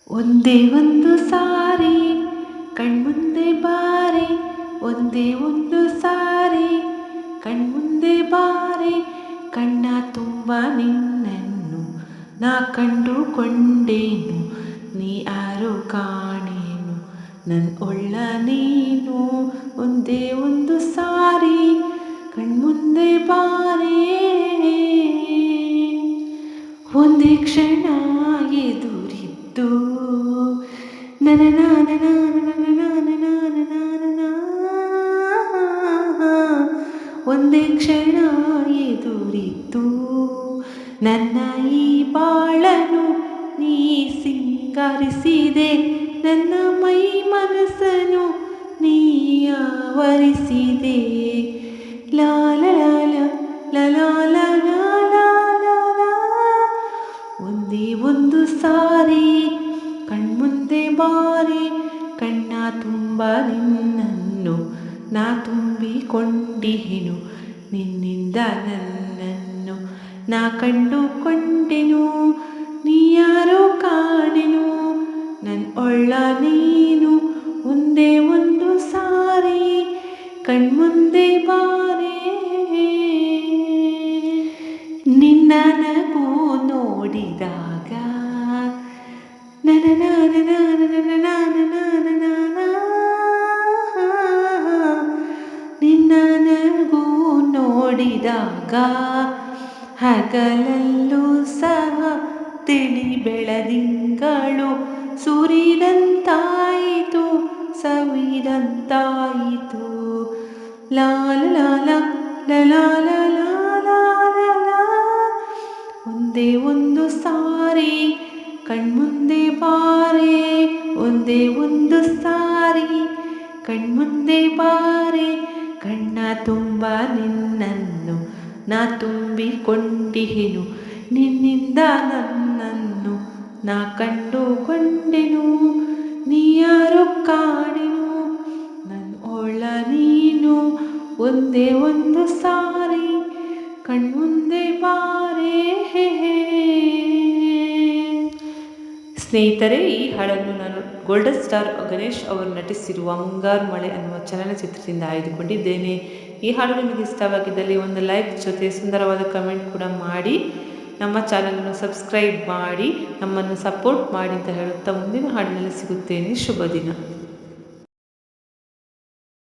ಒಂದೇ ಒಂದು ಸಾರಿ ಕಣ್ಮುಂದೆ ಬಾರೆ, ಒಂದೇ ಒಂದು ಸಾರಿ ಕಣ್ಮುಂದೆ ಬಾರೆ, ಕಣ್ಣ ತುಂಬ ನಿನ್ನನ್ನು ನಾ ಕಂಡುಕೊಂಡೇನು, ನೀ ಯಾರು ಕಾಣೇನು ನನ್ನ ಒಳ್ಳ ನೀನು. ಒಂದೇ ಒಂದು ಸಾರಿ ಕಣ್ಮುಂದೆ ಬಾರೆ, ಒಂದೇ ಕ್ಷಣ ಎದುರಿದ್ದು ಒಂದೇ ಕ್ಷಣ ಎದುರಿದ್ದು ನನ್ನ ಈ ಬಾಳನು ನೀ ಸಿಂಗರಿಸಿದೆ, ನನ್ನ ಮೈ ಮನಸ್ಸನ್ನು ನೀ ಆವರಿಸಿದೆ. ಲಾಲ ಲಾಲ ಲಾಲ ಒಂದೇ ಒಂದು ಸಾರಿ ಕಣ್ಮುಂದೆ ಬಾರೆ, ಕಣ್ಣ ತುಂಬ ನಿನ್ನನ್ನು ನಾ ತುಂಬಿಕೊಂಡಿಹೆನು, ನಿನ್ನಿಂದ ನನ್ನನ್ನು ನಾ ಕಂಡುಕೊಂಡೆನು, ನೀ ಯಾರೋ ಕಾಣೆನು ನನ್ನ ಒಳ್ಳ ನೀನು. ಒಂದೇ ಒಂದು ಸಾರಿ ಕಣ್ಮುಂದೆ ಬಾರೆ, ನಿನ್ನ ನಗು ನೋಡಿದಾಗ ನಿನ್ನ ನಗು ನೋಡಿದಾಗ ಹಗಲಲ್ಲೂ ಸಹ ತಿಳಿ ಬೆಳದಿಂಗಳು ಸುರಿದಂತಾಯಿತು, ಸವಿದಂತಾಯಿತು. ಲಾಲ ಲಾಲ ಲಾಲ ಒಂದೇ ಒಂದು ಸಾರಿ ಕಣ್ಮುಂದೆ ಬಾರೆ, ಒಂದೇ ಒಂದು ಸಾರಿ ಕಣ್ಮುಂದೆ ಬಾರೆ, ಕಣ್ಣ ತುಂಬ ನಿನ್ನನ್ನು ನಾ ತುಂಬಿಕೊಂಡಿಹೆನು, ನಿನ್ನಿಂದ ನನ್ನನ್ನು ನಾ ಕಂಡುಕೊಂಡೆನು, ನೀ ಯಾರೋ ಕಾಣೆನು ನನ್ನ ಒಳ್ಳ ನೀನು. ಒಂದೇ ಒಂದು ಸಾರಿ ಕಣ್ಮುಂದೆ ಬಾರೆ. ಸ್ನೇಹಿತರೆ, ಈ ಹಾಡನ್ನು ನಾನು ಗೋಲ್ಡನ್ ಸ್ಟಾರ್ ಗಣೇಶ್ ಅವರು ನಟಿಸಿರುವ ಮುಂಗಾರು ಮಳೆ ಅನ್ನುವ ಚಲನಚಿತ್ರದಿಂದ ಆಯ್ದುಕೊಂಡಿದ್ದೇನೆ. ಈ ಹಾಡು ನಿಮಗೆ ಇಷ್ಟವಾಗಿದ್ದಲ್ಲಿ ಒಂದು ಲೈಕ್ ಜೊತೆ ಸುಂದರವಾದ ಕಮೆಂಟ್ ಕೂಡ ಮಾಡಿ, ನಮ್ಮ ಚಾನಲನ್ನು ಸಬ್ಸ್ಕ್ರೈಬ್ ಮಾಡಿ ನಮ್ಮನ್ನು ಸಪೋರ್ಟ್ ಮಾಡಿ ಅಂತ ಹೇಳುತ್ತಾ ಮುಂದಿನ ಹಾಡಿನಲ್ಲಿ ಸಿಗುತ್ತೇನೆ. ಶುಭ ದಿನ.